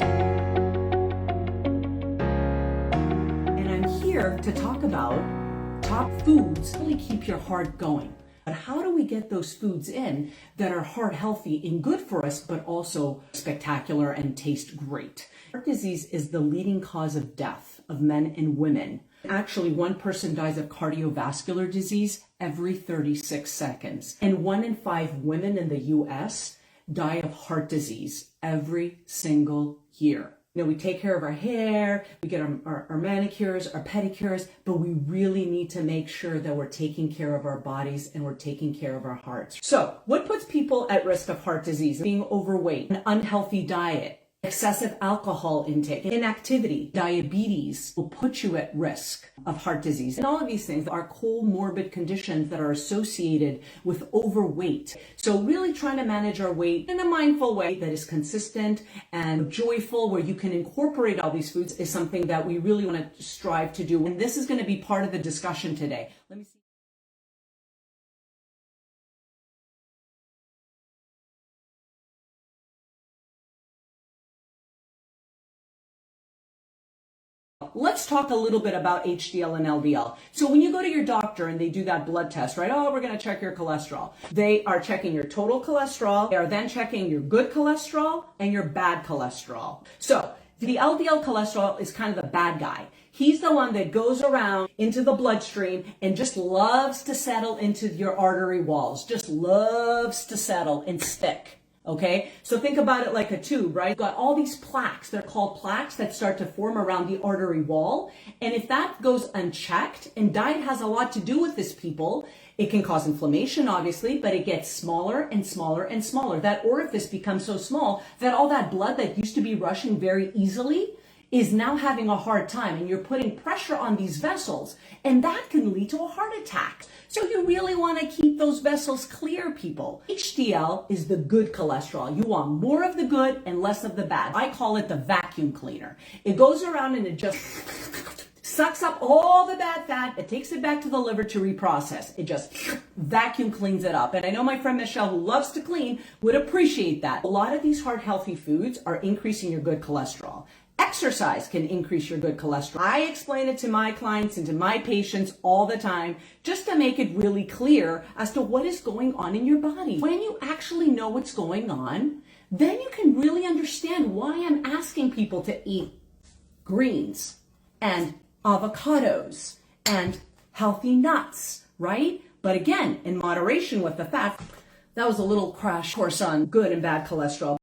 And I'm here to talk about top foods that really keep your heart going. But how do we get those foods in that are heart healthy and good for us, but also spectacular and taste great? Heart disease is the leading cause of death of men and women. Actually, one person dies of cardiovascular disease every 36 seconds. And 1 in 5 women in the US die of heart disease every single year. You know, we take care of our hair, we get our manicures, our pedicures, but we really need to make sure that we're taking care of our bodies and we're taking care of our hearts. So what puts people at risk of heart disease? Being overweight, an unhealthy diet, excessive alcohol intake, inactivity, diabetes will put you at risk of heart disease. And all of these things are comorbid conditions that are associated with overweight. So really trying to manage our weight in a mindful way that is consistent and joyful, where you can incorporate all these foods, is something that we really want to strive to do. And this is going to be part of the discussion today. Let me see. Let's talk a little bit about HDL and LDL. So when you go to your doctor and they do that blood test, right? Oh, we're going to check your cholesterol. They are checking your total cholesterol. They are then checking your good cholesterol and your bad cholesterol. So the LDL cholesterol is kind of the bad guy. He's the one that goes around into the bloodstream and just loves to settle into your artery walls, just loves to settle and stick. Okay, so think about it like a tube, right? You've got all these plaques, they're called plaques, that start to form around the artery wall. And if that goes unchecked, and diet has a lot to do with this, people, it can cause inflammation, obviously, but it gets smaller and smaller and smaller. That orifice becomes so small that all that blood that used to be rushing very easily is now having a hard time, and you're putting pressure on these vessels, and that can lead to a heart attack. So you really want to keep those vessels clear, people. HDL is the good cholesterol. You want more of the good and less of the bad. I call it the vacuum cleaner. It goes around and it just sucks up all the bad fat. It takes it back to the liver to reprocess. It just vacuum cleans it up. And I know my friend Michelle, who loves to clean, would appreciate that. A lot of these heart healthy foods are increasing your good cholesterol. Exercise can increase your good cholesterol. I explain it to my clients and to my patients all the time, just to make it really clear as to what is going on in your body. When you actually know what's going on, then you can really understand why I'm asking people to eat greens and avocados and healthy nuts, right? But again, in moderation with the fat. That was a little crash course on good and bad cholesterol.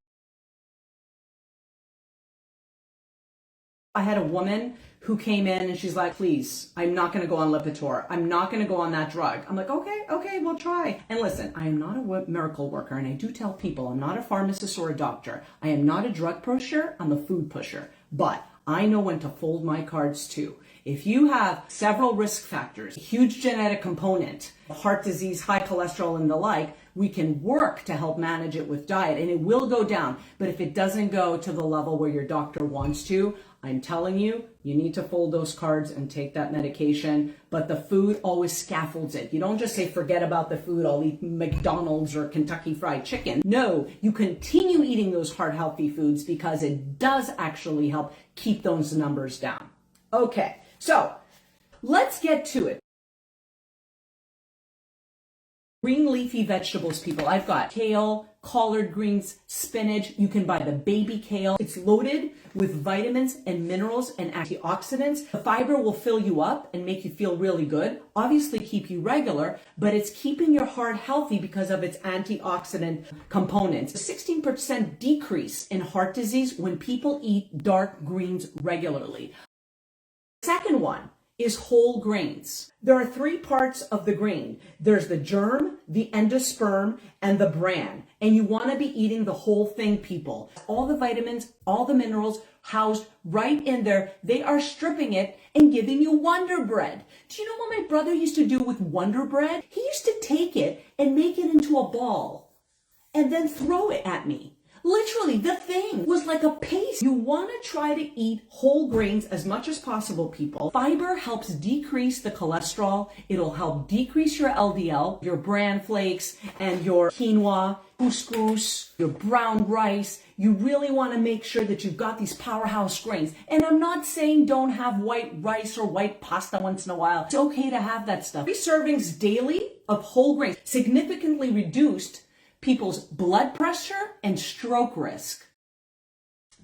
I had a woman who came in and she's like, please, I'm not going to go on Lipitor. I'm not going to go on that drug. I'm like, okay, we'll try. And listen, I am not a miracle worker. And I do tell people I'm not a pharmacist or a doctor. I am not a drug pusher. I'm a food pusher. But I know when to fold my cards too. If you have several risk factors, a huge genetic component, heart disease, high cholesterol, and the like, we can work to help manage it with diet, and it will go down. But if it doesn't go to the level where your doctor wants to, I'm telling you, you need to fold those cards and take that medication. But the food always scaffolds it. You don't just say, forget about the food, I'll eat McDonald's or Kentucky Fried Chicken. No, you continue eating those heart healthy foods because it does actually help keep those numbers down. Okay, so let's get to it. Green leafy vegetables, people. I've got kale, collard greens, spinach. You can buy the baby kale. It's loaded with vitamins and minerals and antioxidants. The fiber will fill you up and make you feel really good. Obviously keep you regular, but it's keeping your heart healthy because of its antioxidant components. A 16% decrease in heart disease when people eat dark greens regularly. Second one is whole grains. There are 3 parts of the grain. There's the germ, the endosperm, and the bran. And you want to be eating the whole thing, people. All the vitamins, all the minerals housed right in there. They are stripping it and giving you Wonder Bread. Do you know what my brother used to do with Wonder Bread? He used to take it and make it into a ball and then throw it at me. Literally, the thing was like a paste. You want to try to eat whole grains as much as possible, people. Fiber helps decrease the cholesterol. It'll help decrease your LDL, your bran flakes, and your quinoa, couscous, your brown rice. You really want to make sure that you've got these powerhouse grains. And I'm not saying don't have white rice or white pasta once in a while. It's okay to have that stuff. 3 servings daily of whole grains significantly reduced people's blood pressure and stroke risk.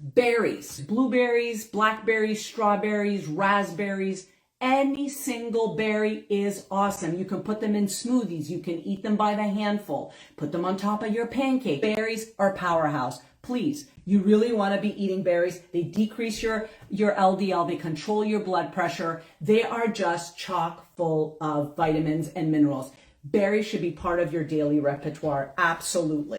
Berries, blueberries, blackberries, strawberries, raspberries, any single berry is awesome. You can put them in smoothies. You can eat them by the handful. Put them on top of your pancake. Berries are powerhouse. Please, you really want to be eating berries. They decrease your LDL. They control your blood pressure. They are just chock full of vitamins and minerals. Berries should be part of your daily repertoire. Absolutely.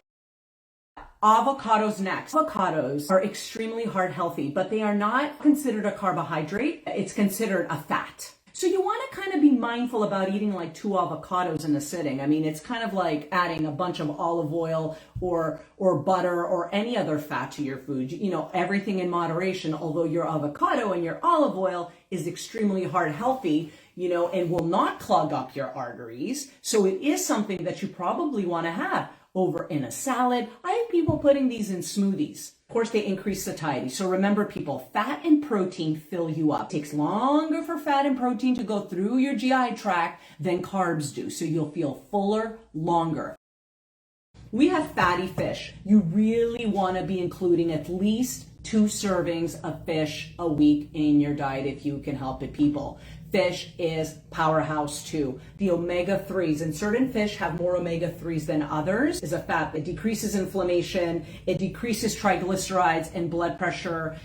Avocados next. Avocados are extremely heart healthy, but they are not considered a carbohydrate. It's considered a fat. So you want to kind of be mindful about eating like 2 avocados in a sitting. I mean, it's kind of like adding a bunch of olive oil or butter or any other fat to your food. You know, everything in moderation, although your avocado and your olive oil is extremely heart healthy, you know, and will not clog up your arteries. So it is something that you probably want to have over in a salad. I have people putting these in smoothies. Of course, they increase satiety. So remember, people, fat and protein fill you up. It takes longer for fat and protein to go through your GI tract than carbs do. So you'll feel fuller longer. We have fatty fish. You really want to be including at least 2 servings of fish a week in your diet if you can help it, people. Fish is powerhouse too. The omega-3s, and certain fish have more omega-3s than others, is a fat that decreases inflammation, it decreases triglycerides and blood pressure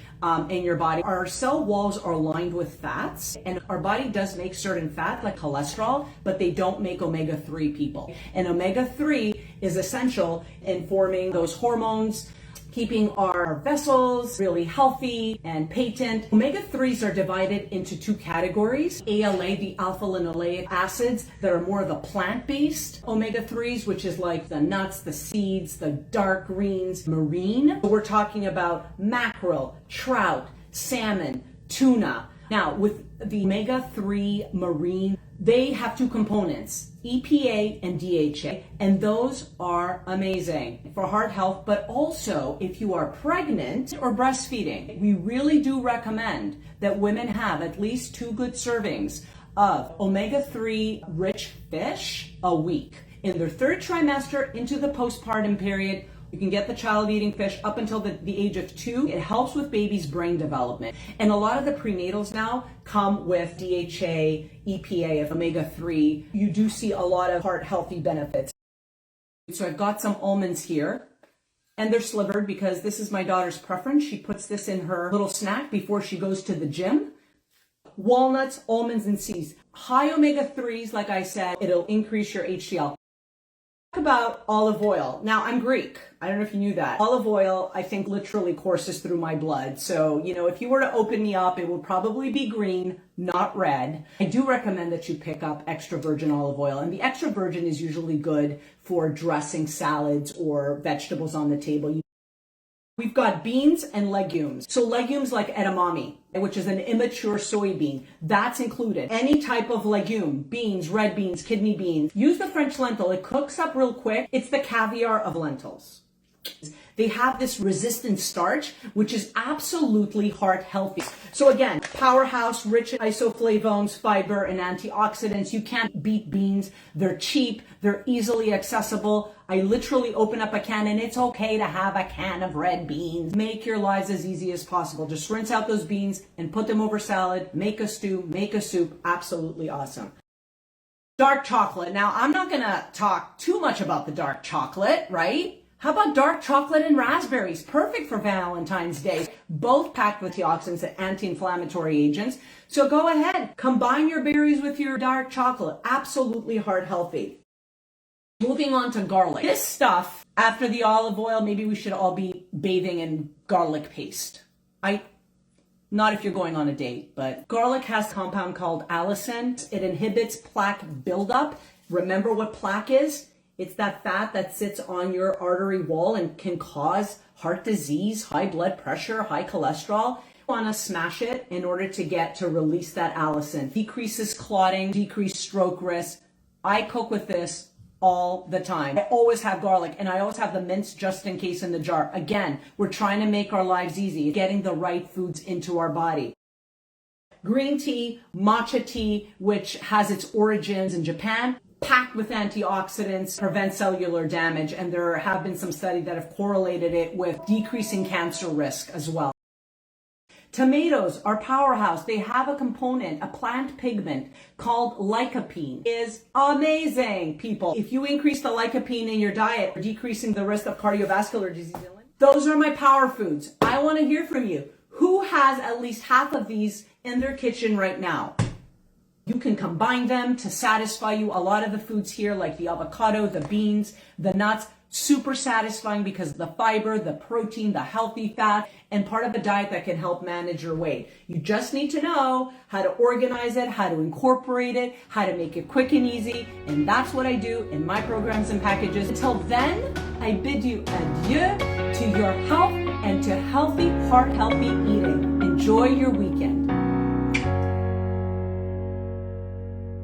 in your body. Our cell walls are lined with fats, and our body does make certain fat like cholesterol, but they don't make omega-3, people. And omega-3 is essential in forming those hormones, keeping our vessels really healthy and patent. Omega-3s are divided into 2 categories. ALA, the alpha linoleic acids that are more of the plant-based omega-3s, which is like the nuts, the seeds, the dark greens, marine. We're talking about mackerel, trout, salmon, tuna. Now, with the omega-3 marine, they have 2 components, EPA and DHA, and those are amazing for heart health, but also if you are pregnant or breastfeeding, we really do recommend that women have at least 2 good servings of omega-3 rich fish a week. In their 3rd trimester into the postpartum period, you can get the child eating fish up until the age of 2. It helps with baby's brain development. And a lot of the prenatals now come with DHA, EPA, of omega-3. You do see a lot of heart healthy benefits. So I've got some almonds here, and they're slivered because this is my daughter's preference. She puts this in her little snack before she goes to the gym. Walnuts, almonds, and seeds. High omega-3s, like I said, it'll increase your HDL. About olive oil. Now, I'm Greek. I don't know if you knew that. Olive oil, I think, literally courses through my blood. So, you know, if you were to open me up, it would probably be green, not red. I do recommend that you pick up extra virgin olive oil. And the extra virgin is usually good for dressing salads or vegetables on the table. We've got beans and legumes. So legumes like edamame, which is an immature soybean, that's included. Any type of legume, beans, red beans, kidney beans. Use the French lentil. It cooks up real quick. It's the caviar of lentils. They have this resistant starch, which is absolutely heart healthy. So again, powerhouse, rich in isoflavones, fiber, and antioxidants. You can't beat beans. They're cheap. They're easily accessible. I literally open up a can, and it's okay to have a can of red beans. Make your lives as easy as possible. Just rinse out those beans and put them over salad. Make a stew, make a soup. Absolutely awesome. Dark chocolate. Now, I'm not going to talk too much about the dark chocolate, right? How about dark chocolate and raspberries? Perfect for Valentine's Day. Both packed with antioxidants and anti-inflammatory agents. So go ahead, combine your berries with your dark chocolate. Absolutely heart healthy. Moving on to garlic. This stuff, after the olive oil, maybe we should all be bathing in garlic paste. Not if you're going on a date, but garlic has a compound called allicin. It inhibits plaque buildup. Remember what plaque is? It's that fat that sits on your artery wall and can cause heart disease, high blood pressure, high cholesterol. You want to smash it in order to get to release that allicin. Decreases clotting, decrease stroke risk. I cook with this all the time. I always have garlic, and I always have the mince just in case in the jar. Again, we're trying to make our lives easy, getting the right foods into our body. Green tea, matcha tea, which has its origins in Japan, packed with antioxidants, prevents cellular damage, and there have been some studies that have correlated it with decreasing cancer risk as well. Tomatoes are powerhouse. They have a component, a plant pigment called lycopene. It is amazing, people. If you increase the lycopene in your diet, you're decreasing the risk of cardiovascular disease. Those are my power foods. I want to hear from you. Who has at least half of these in their kitchen right now? You can combine them to satisfy you. A lot of the foods here, like the avocado, the beans, the nuts, super satisfying because of the fiber, the protein, the healthy fat, and part of a diet that can help manage your weight. You just need to know how to organize it, how to incorporate it, how to make it quick and easy. And that's what I do in my programs and packages. Until then, I bid you adieu to your health and to healthy, heart-healthy eating. Enjoy your weekend.